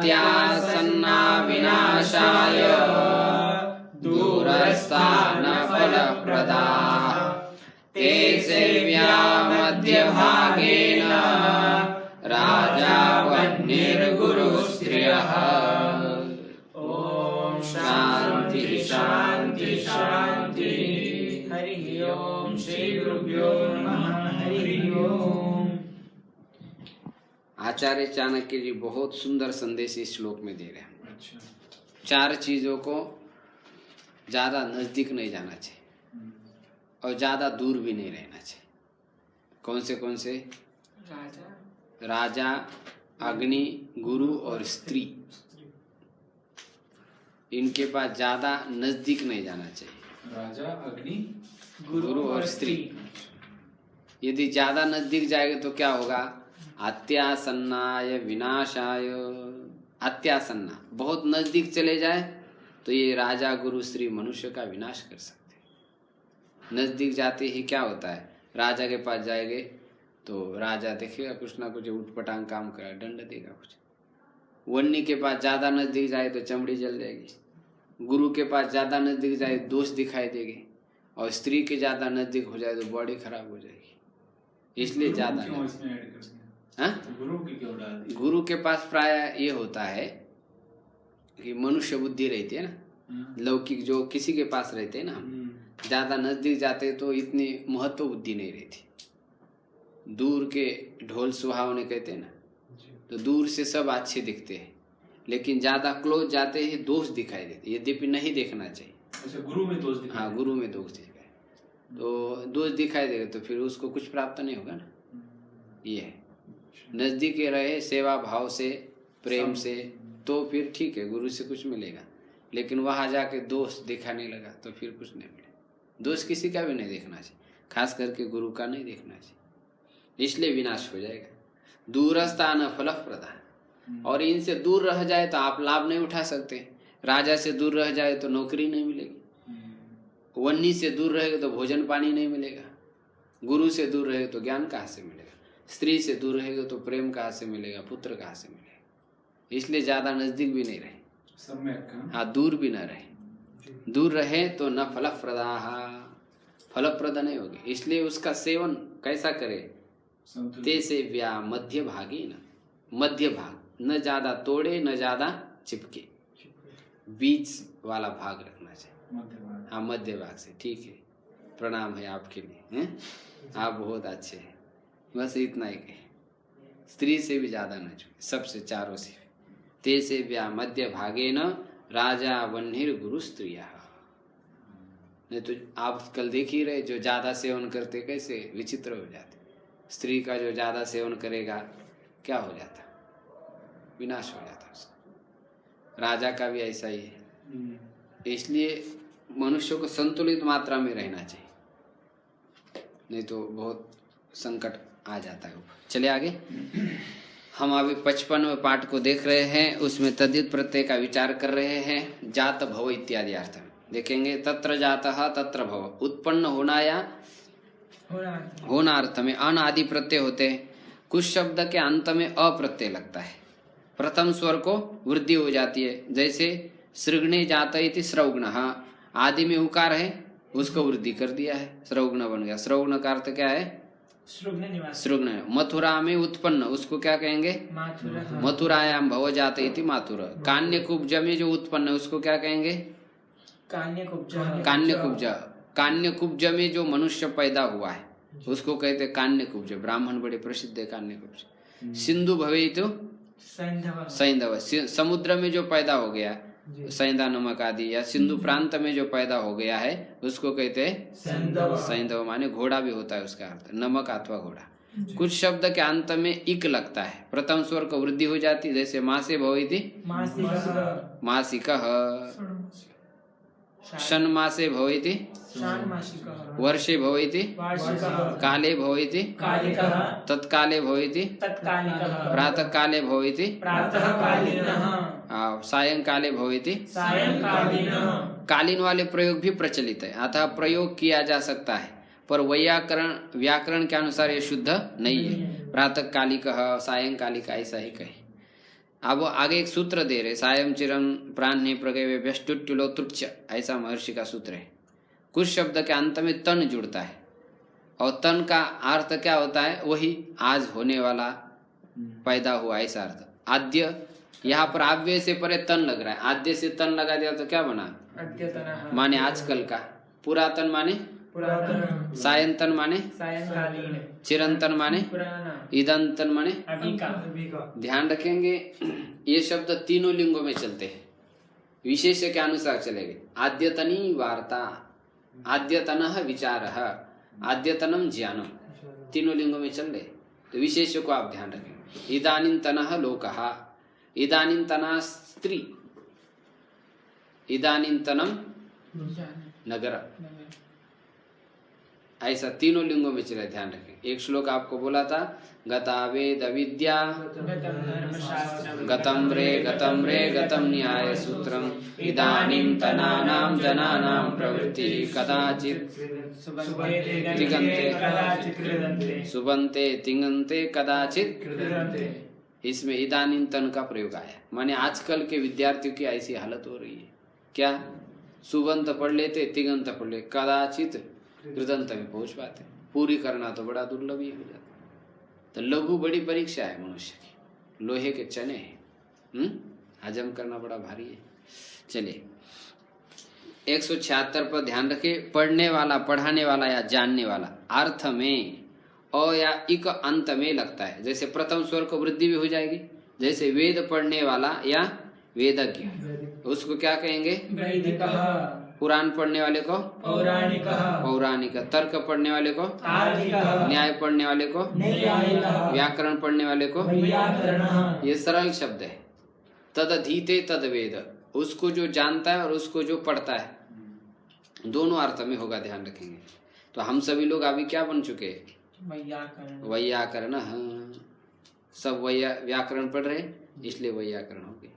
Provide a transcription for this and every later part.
अत्यासन्ना विनाशाय दूरस्था न फलप्रदा ते सेव्या मध्यभागेन राजा वह्निर्गुरुस्त्रियः। ओम शांति शांति शांति। हरि ओम। श्री गुरुभ्यो नमः। हरि ओम। आचार्य चाणक्य जी बहुत सुंदर संदेश इस श्लोक में दे रहे हैं। अच्छा। 4 चीजों को ज्यादा नजदीक नहीं जाना चाहिए और ज्यादा दूर भी नहीं रहना चाहिए। कौन से? राजा, अग्नि, गुरु और स्त्री। इनके पास ज्यादा नजदीक नहीं जाना चाहिए। राजा, अग्नि, गुरु और स्त्री। यदि ज्यादा नजदीक जाएगा तो क्या होगा? अत्यासन्नाय विनाशाय। अत्यासन्ना बहुत नजदीक चले जाए तो ये राजा, गुरु, स्त्री मनुष्य का विनाश कर सकते हैं। नजदीक जाते ही क्या होता है? राजा के पास जाएंगे तो राजा देखेगा कुछ ना कुछ उठपटांग काम करा, दंड देगा कुछ। वन्नी के पास ज्यादा नजदीक जाए तो चमड़ी जल जाएगी। गुरु के पास ज्यादा नजदीक जाए दोष दिखाई देंगे और स्त्री के ज्यादा नजदीक हो जाए तो बॉडी खराब हो जाएगी। इसलिए ज्यादा गुरु के पास प्राय ये होता है कि मनुष्य बुद्धि रहती है ना, लौकिक जो किसी के पास रहते हैं ना, ज्यादा नजदीक जाते तो इतनी महत्व बुद्धि नहीं रहती। दूर के ढोल सुहावने कहते हैं ना, तो दूर से सब अच्छे दिखते हैं, लेकिन ज्यादा क्लोज जाते ही दोष दिखाई देते, यद्यपि नहीं देखना चाहिए। अच्छा, गुरु में दोष दिखाई? हाँ, गुरु में दोष दिखाए तो दोष दिखाई देगा तो फिर उसको कुछ प्राप्त नहीं होगा ना। ये है, नजदीक रहे सेवा भाव से, प्रेम से, तो फिर ठीक है, गुरु से कुछ मिलेगा। लेकिन वहां जाके दोष दिखाने लगा तो फिर कुछ नहीं मिलेगा। दोष किसी का भी नहीं देखना चाहिए, खास करके गुरु का नहीं देखना चाहिए, इसलिए विनाश हो जाएगा। दूरस्था न फलप्रदा। और इनसे दूर रह जाए तो आप लाभ नहीं उठा सकते। राजा से दूर रह जाए तो नौकरी नहीं मिलेगी। वन्नी से दूर रहेगा तो भोजन पानी नहीं मिलेगा। गुरु से दूर रहेगा तो ज्ञान कहाँ से मिलेगा। स्त्री से दूर रहेगा तो प्रेम कहाँ से मिलेगा, पुत्र कहाँ से मिलेगा। इसलिए ज्यादा नजदीक भी नहीं रहे, हाँ दूर भी न रहे। दूर रहे तो न फलप्रदा, फलप्रद नहीं होगी। इसलिए उसका सेवन कैसा करे? ते सेव्या मध्य भागी न, मध्य भाग, न ज्यादा तोड़े न ज्यादा चिपके, बीच वाला भाग रखना चाहिए। हाँ, मध्य भाग से। ठीक है, प्रणाम है आपके लिए, हैं? आप बहुत अच्छे हैं। बस इतना ही कहे, स्त्री से भी ज्यादा न छुए, सबसे, चारों से। ते सेव्या मध्य भागे न राजा वह्निर गुरु स्त्रिया। नहीं तो आप कल देख ही रहे, जो ज्यादा सेवन करते कैसे विचित्र हो जाते। स्त्री का जो ज्यादा सेवन करेगा क्या हो जाता? विनाश हो जाता उसका। राजा का भी ऐसा ही है। इसलिए मनुष्य को संतुलित मात्रा में रहना चाहिए, नहीं तो बहुत संकट आ जाता है। चले आगे। हम अभी 55वें पाठ को देख रहे हैं, उसमें तद्धित प्रत्यय का विचार कर रहे हैं। जात भव इत्यादि अर्थ में देखेंगे। तत्र जातः तत्र भव, उत्पन्न होना या होना अर्थ में अन आदि प्रत्यय होते हैं। कुछ शब्द के अंत में अप्रत्यय लगता है, प्रथम स्वर को वृद्धि हो जाती है। जैसे सृग्णे जात इति स्रौग्णः, आदि में उकार है, उसको वृद्धि कर दिया है, स्रौग्ण बन गया। स्रौग्ण का अर्थ क्या है? सृग्ण। मथुरा में उत्पन्न, उसको क्या कहेंगे? मथुरायाम भव जात इति माथुर। कान्य कुब्ज में जो उत्पन्न है उसको क्या कहेंगे? कान्य कुब्ज। कान्य कुब्ज में जो मनुष्य पैदा हुआ है उसको कहते कान्य कुब्ज। ब्राह्मण बड़े प्रसिद्ध है कान्य कुब्ज। सिंधु भवे तो सैंधव, समुद्र में जो पैदा हो गया, सैंधा नमक आदि, या सिंधु प्रांत में जो पैदा हो गया है उसको कहते हैं सैंधव। माने घोड़ा भी होता है उसका अर्थ, नमक अथवा घोड़ा। कुछ शब्द के अंत में इक लगता है, प्रथम स्वर को वृद्धि हो जाती है। जैसे मासे भवति मासिकः, षण्मासे भवति वर्षे भवति काले भवति तत्काले भवति प्रातः काले भवति सायंकाले भवति। कालीन वाले प्रयोग भी प्रचलित है, अतः प्रयोग किया जा सकता है, पर व्याकरण के अनुसार ये शुद्ध नहीं है। प्रातः कालिकः सायंकालिक ऐसा ही कहे। अब आगे एक सूत्र दे रहे, सायं चिरम प्राण्य प्रगवे व्यष्टुट्युलो तृक्ष, ऐसा महर्षि का सूत्र है। कुछ शब्द के अंत में तन जुड़ता है और तन का अर्थ क्या होता है, वही आज होने वाला, पैदा हुआ, ऐसा अर्थ। आद्य, यहाँ पर आव्यय से परे तन लग रहा है, आद्य से तन लगा दिया तो क्या बना, माने आजकल का। पुरातन माने पुरातन, सायंतन माने सायंकालीन, चिरंतन माने पुराना, ईदंतन माने अभी का। ध्यान रखेंगे ये शब्द तीनों लिंगों में चलते हैं, विशेष्य के अनुसार चलेंगे। आद्यतनी वार्ता, आद्यतनः विचारः, आद्यतनम ज्ञानम, तीनों लिंगों में चल रहे, तो विशेष्य को आप ध्यान रखेंगे। इदानीन्तनः लोकः, इदानीन्तना स्त्री, इदानीन्तनम नगर, ऐसा तीनों लिंगों में चले, ध्यान रखें। एक श्लोक आपको बोला था, गता वेद विद्या गतम रे गतम न्याय सूत्रम, इदानीं तनानां जनानां प्रवृत्ति कदाचित् तिङन्ते सुबन्ते तिङन्ते कदाचित्। इसमें इदानीं तन का प्रयोग आया, माने आजकल के विद्यार्थियों की ऐसी हालत हो रही है, क्या सुबंत पढ़ लेते, तिगंत पढ़ ले, कदाचित कृदंत में पहुंच पाते, पूरी करना तो बड़ा दुर्लभ ही हो जाता। तो लघु बड़ी परीक्षा है मनुष्य की, लोहे के चने हैं, हजम करना बड़ा भारी है। चलिए 176 पर ध्यान रखे, पढ़ने वाला, पढ़ाने वाला या जानने वाला अर्थ में अ या इक अंत में लगता है, जैसे प्रथम स्वर को वृद्धि भी हो जाएगी। जैसे वेद पढ़ने वाला या वेदज्ञ, उसको क्या कहेंगे, वैदिकः, पुराण पढ़ने वाले को पौराणिकः, पौराणिक, तर्क पढ़ने वाले को तार्किकः, न्याय पढ़ने वाले को नैयायिकः, व्याकरण पढ़ने वाले को वैयाकरणः। ये सरल शब्द है। तदधीते तद वेद, उसको जो जानता है और उसको जो पढ़ता है, दोनों अर्थ में होगा, ध्यान रखेंगे। तो हम सभी लोग अभी क्या बन चुके हैं, वैयाकरण, सब व्याकरण पढ़ रहे, इसलिए वैयाकरण हो गए।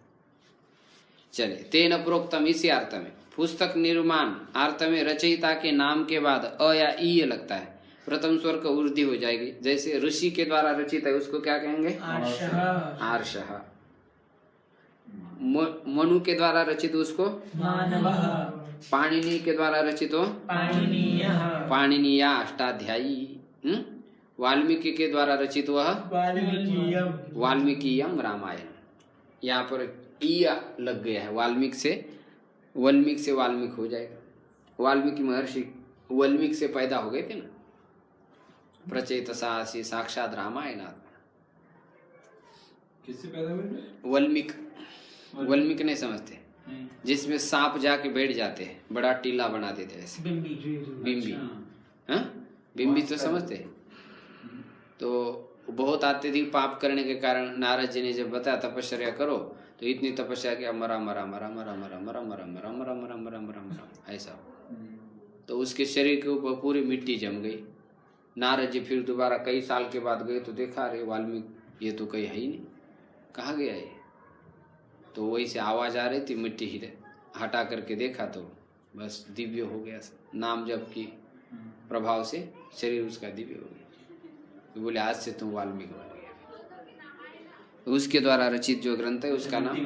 चले, तेन प्रोक्तम, इसी अर्थ में। पुस्तक निर्माण अर्थ में रचयिता के नाम के बाद अ या ई लगता है, प्रथम स्वर का वृद्धि हो जाएगी। जैसे ऋषि के द्वारा रचित है, उसको क्या कहेंगे, आर्षः। मनु के द्वारा रचित उसको मानवः, पाणिनि के द्वारा रचित हो पाणिनीयः, पाणिनीया अष्टाध्यायी। वाल्मीकि के द्वारा रचित वह वाल्मीकियम्, वाल्मीकियम रामायण। यहाँ पर ईया लग गया है, वाल्मीकि से वाल्मीकि हो जाएगा। वाल्मीकि महर्षि वाल्मीकि से पैदा हो गए थे ना, प्रचेत साहसी साक्षात रामायण। किससे पैदा हुए, वाल्मीकि नहीं समझते, जिसमें सांप जाके बैठ जाते हैं, बड़ा टीला बना देते हैं ऐसे, बिम्बी। हाँ, बिम्बी तो समझते। तो बहुत अत्यधिक पाप करने के कारण नारद जी ने जब बताया तपस्या करो, तो इतनी तपस्या किया, मरा मरा मरा मरा मरा मरा मरा मरा मरा मरा मरा मरा मरा, ऐसा। तो उसके शरीर के ऊपर पूरी मिट्टी जम गई। नारद जी फिर दोबारा कई साल के बाद गए तो देखा, अरे वाल्मीकि ये तो कहीं है ही नहीं, कहाँ गया ये। तो वही से आवाज आ रही थी, मिट्टी ही हटा करके देखा तो बस दिव्य हो गया, नाम जप की प्रभाव से शरीर उसका दिव्य हो गया। तो बोले आज से तुम वाल्मीकि बन गया। तो उसके द्वारा रचित जो ग्रंथ है उसका नाम,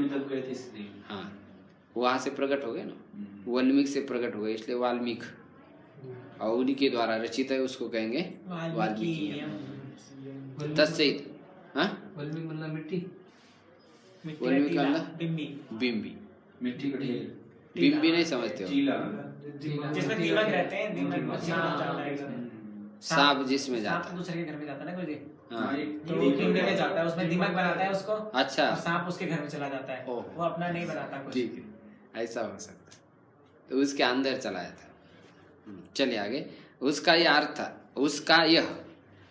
हाँ, वहां से प्रकट हो गए ना, वाल्मीकि से प्रकट हो गए, इसलिए वाल्मीकि। और उन्हीं के द्वारा रचित है, उसको कहेंगे वाल्मीकि। तत्सहित, हाँ, वाल्मीकि मतलब मिट्टी, वाल्मीकि मतलब बिम्बी, मिट्टी का ढेर, बिम्बी नहीं समझते हो, जिसमें दीमक रहते हैं, दीमक जाता है, सांप जिसमें जाता सांप दूसरे के घर में जाता है ना, कोई हाँ, तो वो पिंजरे में जाता है, उसमें दीमक बनाता है उसको, अच्छा, और सांप उसके घर में चला जाता है, ओह। वो अपना नहीं बनाता कुछ। ठीक है, ऐसा हो सकता है, तो उसके अंदर चला जाता। चलिए आगे, उसका यह अर्थ, उसका यह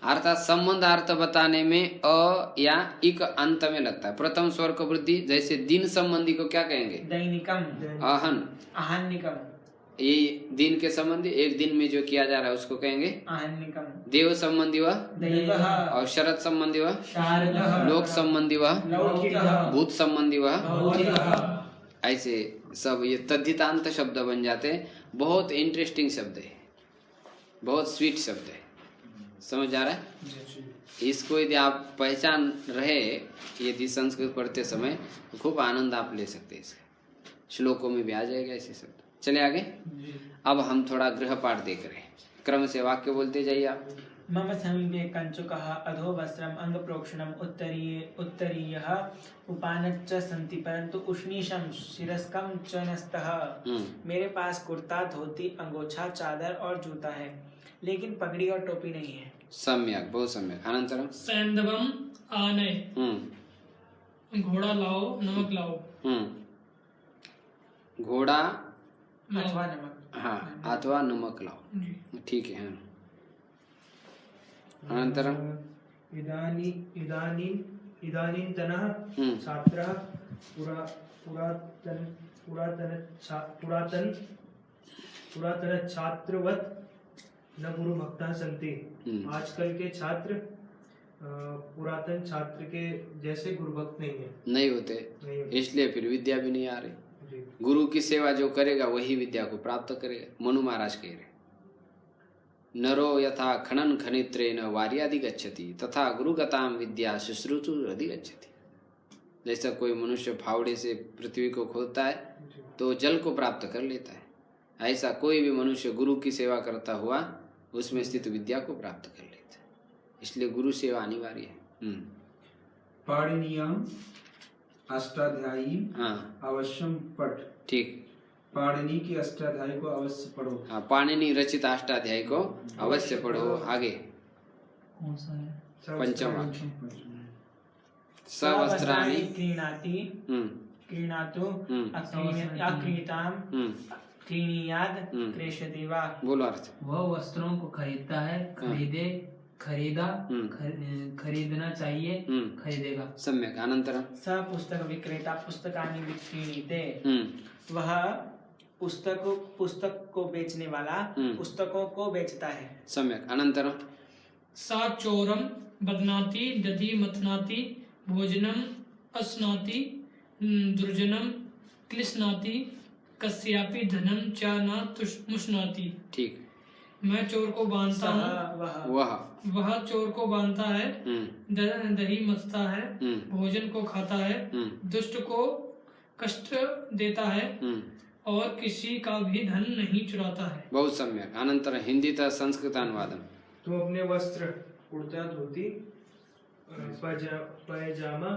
अर्थात संबंध अर्थ बताने में अ या इक अंत में लगता है, प्रथम स्वर को वृद्धि। जैसे दिन संबंधी को क्या कहेंगे, दैनिकम, अहन, आहन्निकम, ये दिन के संबंधी, एक दिन में जो किया जा रहा है उसको कहेंगे आहन्निकम, देव संबंधी वह, दैवः, और शरद संबंधी वह, शारदः, लोक संबंधी वह, लौकिकः, भूत संबंधी वह, भौतिकः। ऐसे सब ये तद्धितांत शब्द बन जाते हैं। बहुत इंटरेस्टिंग शब्द है, बहुत स्वीट शब्द है, समझ आ रहा है? इसको यदि आप पहचान रहे, यदि संस्कृत पढ़ते समय, तो खूब आनंद आप ले सकते हैं इसका। श्लोकों में भी आ जाएगा ऐसे शब्द। चले आगे। अब हम थोड़ा गृह पाठ देख रहे हैं, क्रम से वाक्य बोलते जाइए आप। मम समीपे कंचुकः अधो वस्त्रम अंग प्रोक्षणम उत्तरीयः उपानच्च सन्ति परंतु उष्णीषम शिरस्कम च नस्तः। मेरे पास कुर्ता, धोती, अंगोछा, चादर और जूता है, लेकिन पगड़ी और टोपी नहीं है। सम्यक, बहुत सम्यक। अनंतरम सैंधवम आनय, घोड़ा लाओ, नमक लाओ। घोड़ा अथवा नमक। हाँ, अथवा नमक लाओ। जी। ठीक है। हाँ। अनंतरम इदानीन्तनः छात्रः पुरातन छात्रवत् न गुरुभक्ताः सन्ति। आजकल के छात्र पुरातन छात्र के जैसे गुरुभक्त नहीं होते, नहीं होते। इसलिए फिर विद्या भी नहीं आ रही। जी। गुरु की सेवा जो करेगा वही विद्या को प्राप्त करेगा। मनु महाराज कह रहे, नरो यथा खनन खनित्रेण वार्यादि गच्छति तथा गुरुगताम विद्या शुश्रूषु अधिगच्छति। जैसा कोई मनुष्य फावड़े से पृथ्वी को खोदता है तो जल को प्राप्त कर लेता है, ऐसा कोई भी मनुष्य गुरु की सेवा करता हुआ उसमें स्थित विद्या को प्राप्त कर लेता है। इसलिए गुरु सेवा अनिवार्य है। पाणिनीयम अष्टाध्यायी हाँ, अवश्यम पठ। ठीक। पाणिनि की अष्टाध्यायी को अवश्य पढ़ो। हाँ, पाणिनि रचित अष्टाध्यायी को अवश्य पढ़ो। आगे कौन सा है? पंचम वाक्य। सवस्त्राणि क्रीणाति क्रीणातु अक्रीताम क्रीणीयाद क्रेष्यति वा। बोलो अर्थ। वह वस्त्रों को खरीदता है, खरीदना चाहिए, खरीदेगा। सम्यक। अनंतरम स पुस्तक विक्रेता पुस्तकानि विक्रीणीते। वह पुस्तक को बेचने वाला पुस्तकों को बेचता है। सम्यक। अनंतरम सा चोरम बदनाति दधि मथनाति भोजनम अस्नाति दुर्जनम क्लिश्नाति कस्यापि धनम च न मुष्णाति। ठीक। मैं चोर को बांधता हूँ, वह चोर को बांधता है, दही मथता है, भोजन को खाता है, दुष्ट को कष्ट देता है और किसी का भी धन नहीं चुराता है। बहुत सम्यक। अनंतर हिंदी तथा संस्कृत अनुवादम। तो अपने वस्त्र कुर्ता, धोती, पैजामा,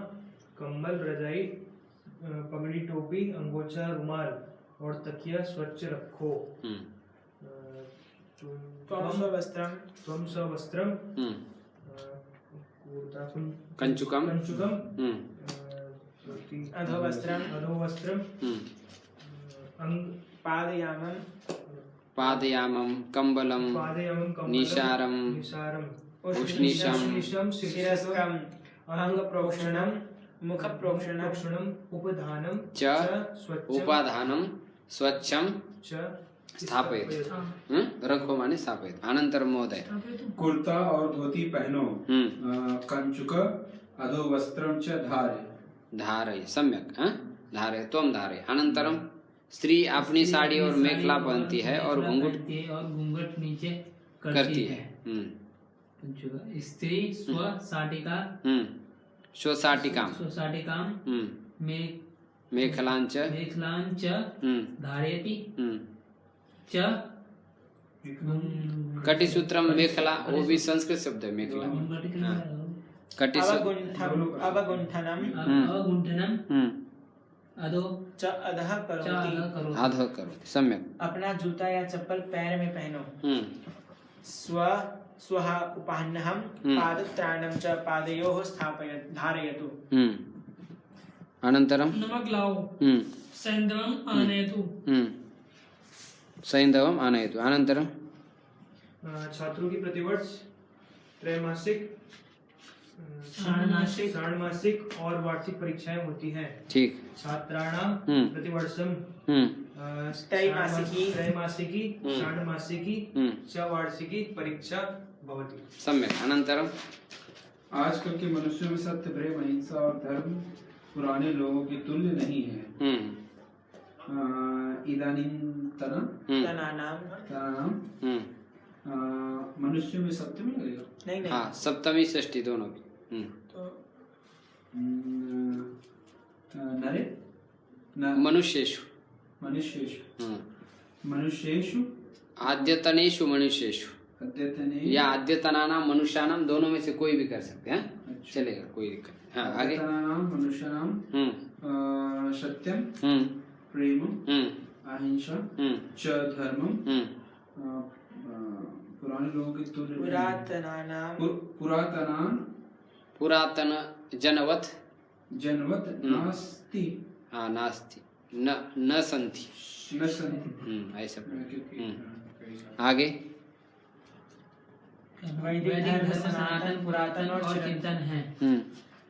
कंबल, रजाई, पगड़ी, टोपी, अंगोछा, रुमाल और तकिया स्वच्छ रखो। त्वं स्ववस्त्रम कंचुकम अधोवस्त्रम पादयामं कंबलम निशारम उष्णीषम शिरस्कम अंग प्रोक्षणम मुख प्रोक्षणम उपाधानम स्वच्छम स्थापयत। रखो माने स्थापयत। अनंतर महोदय कुर्ता और धोती पहनो। कंचुक अधोवस्त्रम च धारय। सम्यक। धारय, त्वम धारय। अनंतरम स्त्री अपनी साड़ी और मेखला पहनती है और घूंघट नीचे करती है। स्त्री स्वसाटिकाम मेखलांच धारयति च। कटिसूत्रम मेखला, वो भी संस्कृत शब्द है मेखला। अवगुंठनम अधः करोति। सम्यक। अपना जूता या चप्पल पैर में पहनो। स्वः उपाह्नहं पादत्राणं च पादयोः धारयतु। अनंतरम नमक लाओ, सैंधवम आनयतु। सैंधवम आनयतु। अनंतरम छात्रों की प्रतिवर्ष त्रैमासिक, षाण्मासिक और वार्षिक परीक्षाएं होती हैं। ठीक। छात्राणाम प्रतिवर्षम त्रैमासिकी षाण्मासिकी च वार्षिकी परीक्षा भवति। सम्यक। अनंतरम आजकल के मनुष्यों में सत्य, प्रेम, अहिंसा और धर्म पुराने लोगों के तुल्य नहीं है। इदानीन्तन मनुष्य में सप्तमी लगेगा। नहीं नहीं हाँ सप्तमी षष्ठी दोनों भी। तो नरे मनुष्येषु। मनुष्येषु मनुष्येषु आद्यतनेषु मनुष्येषु अद्यतने या आद्यतनानां मनुष्यानां, दोनों में से कोई भी कर सकते हैं। अच्छा। चलेगा, कोई दिक्कत नहीं। हाँ आगे। अद्यतनानां मनुष्याणां सत्यम प्रेम अहिंसा च धर्मम। पुराने लोगों की तुलना पुरातन जनवत नास्ति। हाँ नास्ति न संति न संति ऐसा। आगे। वैदिक धर्म सनातन पुरातन और चिंतन है।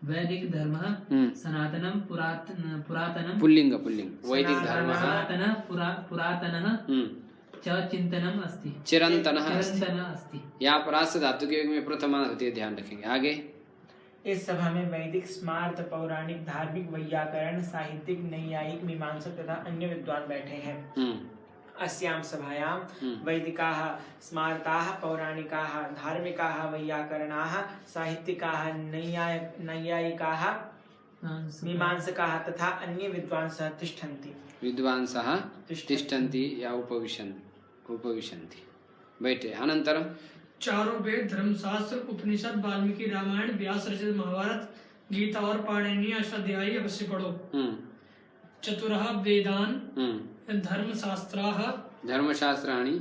वैदिक धर्म सनातनम पुरातनम पुल्लिंग वैदिक धर्म सनातन पुरातनः च चिंतनम अस्ति। चिरंतनः अस्ति। यहाँ पर आस धातु के योग में प्रथमा होती है, ध्यान रखेंगे। आगे। इस सभा में वैदिक, स्मार्त, पौराणिक, धार्मिक, वैयाकरण, साहित्यिक, नैयायिक, मीमांसक तथा अन्य विद्वान बैठे हैं। अस्यां सभायां वैदिकाः, स्मार्ताः, पौराणिकाः, धार्मिकाः, वैयाकरणाः, साहित्यिकाः, नैयायिकाः, मीमांसकाः तथा अन्य विद्वांसः तिष्ठन्ति। विद्वांसः तिष्ठन्ति या उपविशन्ति, बैठे। अनन्तरं चारों वेद, धर्मशास्त्र, उपनिषद, वाल्मीकि रामायण, व्यास रचित महाभारत, गीता और पाणिनीय अष्टाध्यायी अवश्य पढ़ो। चतुरः वेदान् धर्मशास्त्राणि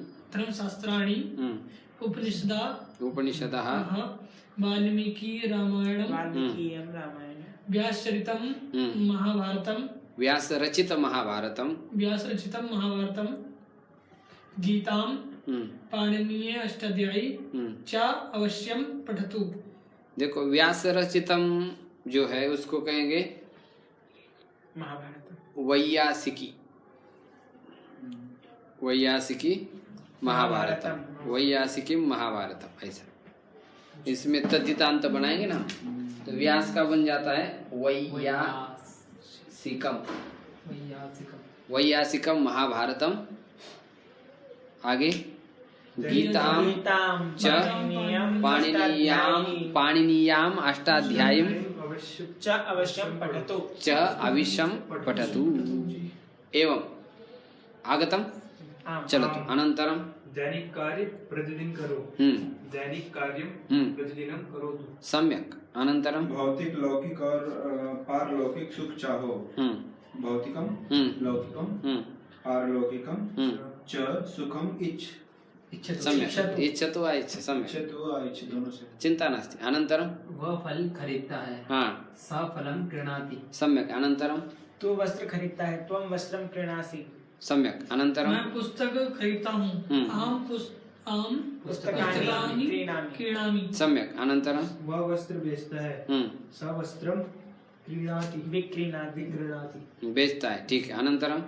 उपनिषदः वाल्मीकि रामायणं व्यासचरितं महाभारतं व्यासरचितं महाभारतं गीतां पाणिनीय अष्टाध्यायी च अवश्यम पठतु। देखो व्यास रचितम जो है उसको कहेंगे महाभारत, वैयासिकी महाभारतम, वैयासिकी महाभारतम, ऐसा। इसमें तद्धितांत बनाएंगे ना तो व्यास का बन जाता है वैयासिकम महाभारतम। आगे। गीतां च पाणिनीयाम अष्टाध्यायीम च अवश्यम पठतु। एवं आगतम चलतु। अनन्तरं दैनिक कार्य प्रतिदिन करो। दैनिक कार्य प्रतिदिनं करोतु। सम्यक। अनन्तरं भौतिक, लौकिक और पारलौकिक सुख चाहो। भौतिकम लौकिकम पारलौकिकम च सुखम सम्यक। इच्छतु वा इच्छ, सम्यक, दोनों से चिंता नास्ति। अनन्तरं वह फल खरीदता है, हाँ स फलं क्रीणाति। सम्यक। अनन्तरं तू वस्त्र खरीदता है, त्वं वस्त्रं क्रीणासि। सम्यक। अनन्तरं मैं पुस्तक खरीदता हूँ, अहं पुस्तकानि क्रीणामि। सम्यक। अनन्तरं वह वस्त्र बेचता है, स वस्त्रम क्रीणाति विक्रीणाति। बेचता है, ठीक है। अनन्तरं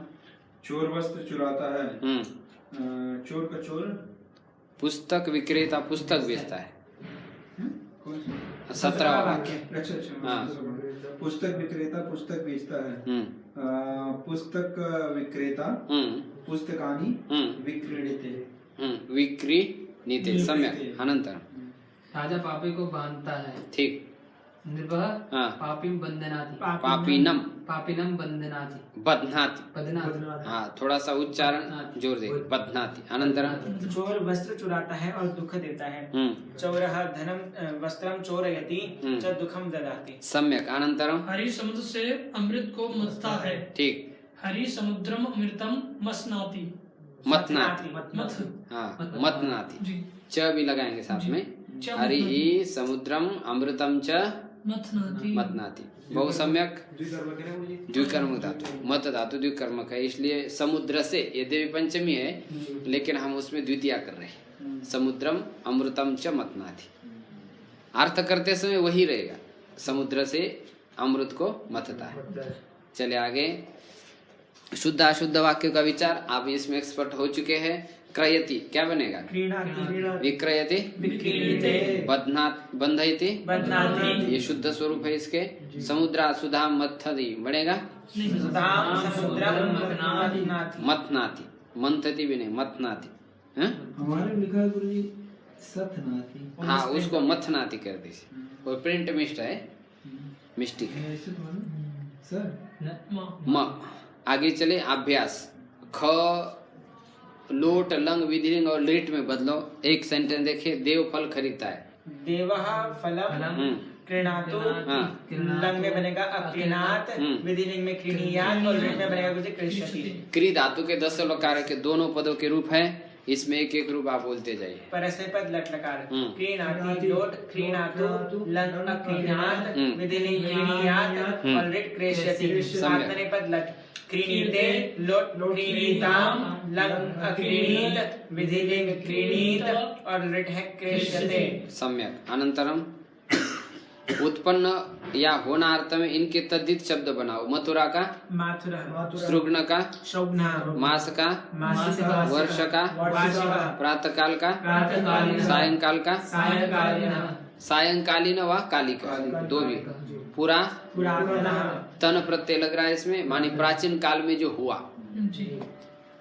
चोर वस्त्र चुराता है। चोर का चोर पुस्तक विक्रेता पुस्तक बेचता है। 17वां वाक्य। अच्छा। हाँ। पुस्तक विक्रेता पुस्तक बेचता है। पुस्तक विक्रेता पुस्तकानि विक्रीणीते। सम्यक। अनन्तरं राजा पापी को बांधता है, ठीक। निर्भः पापीम बंधनाति। पापिनम बंधनाति। हाँ थोड़ा सा उच्चारण जोर दे, बध्नाति। अनन्तरं चोर वस्त्र चुराता है और दुख देता है। चोरः धनं वस्त्रं चोरयति च दुखं ददाति। सम्यक। अनन्तरं हरि समुद्र से अमृत को मथता है, ठीक। हरि समुद्रम अमृतम मथनाति। मतनाति। च भी लगाएंगे साथ में। हरि समुद्रम अमृतम च मतनाति। बहु सम्यक। द्विकर्मक धातु, मत धातु द्विकर्मक है, इसलिए समुद्र से, यद्यपि पंचमी है लेकिन हम उसमें द्वितीया कर रहे हैं। समुद्रम अमृतम च मतनाति, अर्थ करते समय वही रहेगा, समुद्र से अमृत को मतता है। चले आगे। शुद्ध अशुद्ध वाक्य का विचार, आप इसमें एक्सपर्ट हो चुके हैं। क्रयति क्या बनेगा? विक्रयति, बंधयति, ये शुद्ध स्वरूप है इसके। समुद्रा सुधा मथति बनेगा मतनाति, मंथति भी नहीं, मतनाति। हमारे लिखा गुरु जी सतनाती। हाँ उसको मथनाती कर दीजिए, और प्रिंट मिस्ट है, मिस्टिक है। ऐसे तो है ना सर। म आगे चले अभ्यास। ख लोट लंग विधिलिंग और लिट में बदलो। एक सेंटेंस देखिए, देव फल खरीदता है। देवः फलम क्रीणातु, लंग में बनेगा अक्रीणात, विधिलिंग में क्रीणीयात और लिट में बनेगा कुछ कृष्यति। क्री धातु के 10 लकार के दोनों पदों के रूप है, इसमें एक एक रूप आप बोलते जाइए। परस्मै पद लट लकार, क्रीणाति लोट क्रीणातु लंग अक्रीणात, विधिलिंग क्रीणीयात और लिट कृष्यति। आत्मनेपद लट क्रीणीते लोट क्रीणीताम लंग अक्रीणीत, विधिलिंग क्रीणीत और लिट है कृष्यते। सम्यक। अनंतरम उत्पन्न या होनार्थ में इनके तद्धित शब्द बनाओ। मथुरा का माथुरा, श्रुग्न का श्रुग्ना, मास का मासिका, वर्ष का वार्षिका, प्रातःकाल का प्रातःकालीन, सायंकाल का सायंकालीन, सायंकालीन व कालिका, दो भी। पूरा पुरातनः, तन प्रत्यय लग रहा है इसमें, मानी प्राचीन काल में जो हुआ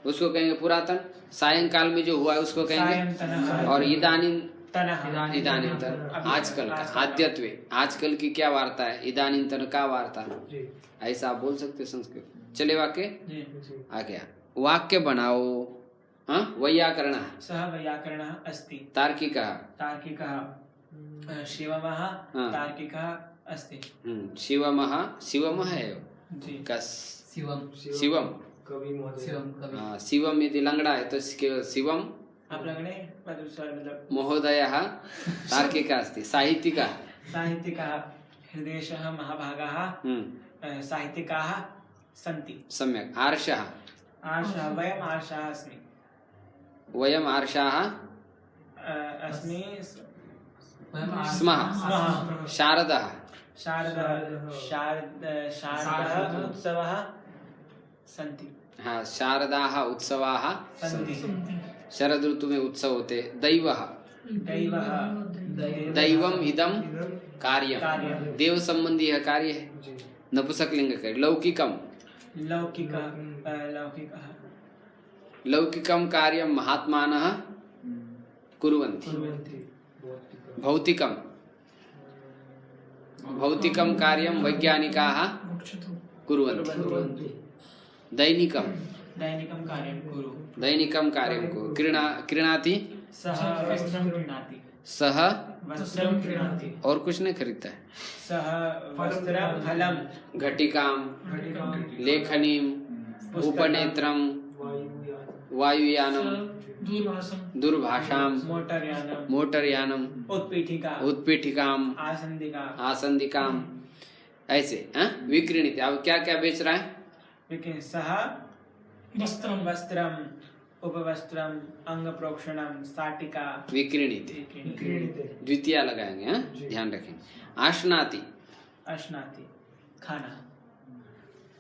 उसको कहेंगे पुरातन। सायंकाल में जो हुआ उसको कहेंगे। सायंतनः, और इदानीं तनः, इदानींतर आजकल का, आद्यत्वे आजकल की क्या वार्ता है, इदानींतर का वार्ता, ऐसा आप बोल सकते संस्कृत। चले वाक्य आ गया। वाक्य बनाओ। हाँ वैयाकरण सः वैयाकरणः अस्ति। तार्किकः तार्किकः शिवमः, तार्किकः अस्ति। शिवमः, शिवमः है जी। कस शिवम शिवम, कवि महोदय। शिवम कवि। शिवम यदि लंगड़ा है तो शिवम आप लगने मतलब महोदयः तार्किकः अस्ति। साहित्यिकः साहित्यिकः हृदयशः महाभागाः साहित्यिकाः सन्ति। सम्यक्। आर्षः आर्षः, वयम् आर्षः अस्मि। वयम् आर्षाः अस्मि स्मः। शारदः शारदः उत्सवः सन्ति। हाँ शारदाः उत्सवाः सन्ति। शरद ऋतु में उत्सव होते। दैवः दैवः दैवम इदम कार्यम, देव संबंधी यह कार्य है। नपुंसकलिंग है। लौकिकम लौकिकः, लौकिकः लौकिकम कार्यम महात्मानः कुर्वन्ति। भौतिकम भौतिकम कार्यम वैज्ञानिकाः कुर्वन्ति। दैनिकम दैनिकं कार्यं कुरु। दैनिकम कार्यम को क्रीणाति सः वस्त्रं क्रीणाति। सह वस्त्रं क्रीणाति। और कुछ नहीं खरीदता है। सः वस्त्रं फलं घटिकाम लेखनीम उपनेत्रम वायुयानम दूरभाषाम मोटरयानम उत्पीठिकाम आसंदिकाम ऐसे विक्रीणित। अब क्या क्या बेच रहा है? सः वस्त्रम उपवस्त्रम अंगप्रोक्षणम साटिका विक्रीणित। द्वितीय लगाएंगे। ध्यान रखेंगे। आश्नाति अश्नाति खाना।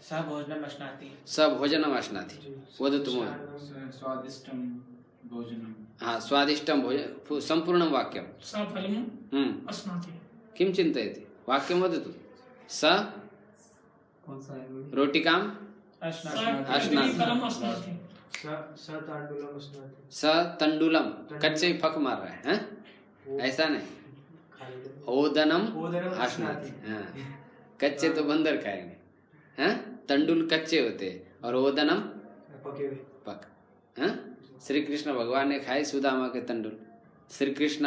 सः भोजनम अश्नाति। स भोजनम अश्नाति। वदतु महोदय। स्वादिष्टम भोजनम। हाँ स्वादिष्टम भोजन संपूर्णं वाक्यं। स फलम् अश्नाति। किं चिन्तयति? वाक्यं वदतु। स कौन सा है? रोटिकाम अश्नाति। फलम् अश्नाति। स तंडुलम कच्चे फक मार रहा है, हैं? ऐसा नहीं। ओदनम अश्नाति। हाँ कच्चे तो बंदर खाएंगे, हैं? तंडुल कच्चे होते और ओदनम पक। हैं? श्री कृष्ण भगवान ने खाए सुदामा के तंडुल। श्री कृष्ण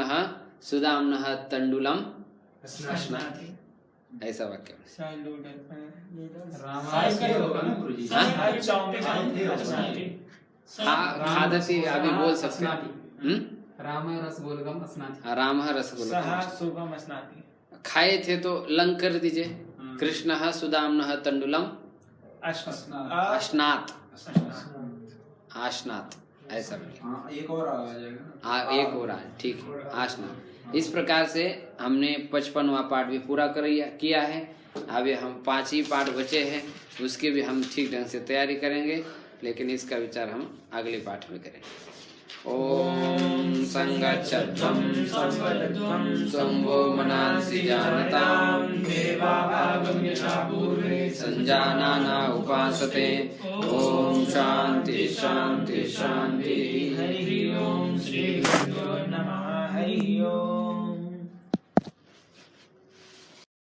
सुदाम्नः तंडुलम अश्नाति। ऐसा वाक्य। खादति अभी बोल सकते हैं। राम रसगोलगम अस्नाति। राम रसगोलगम खाए थे तो लंग कर दीजिए। कृष्ण सुदाम्नः तंडुलम अश्नात। आश्नात ऐसा एक और आ जाएगा। एक और आए, ठीक है। आश्नात। इस प्रकार से हमने 55वां पाठ भी पूरा किया है। अभी हम 5 ही पाठ बचे हैं, उसकी भी हम ठीक ढंग से तैयारी करेंगे, लेकिन इसका विचार हम अगले पाठ में करेंगे। ओम संगच्छध्वं स्वंभो मनांसि जानतां देवाभागं यथा पूर्वे संजानाना उपासते। ओम शांति शांति शांति। हरि ओम श्री गुरुदेव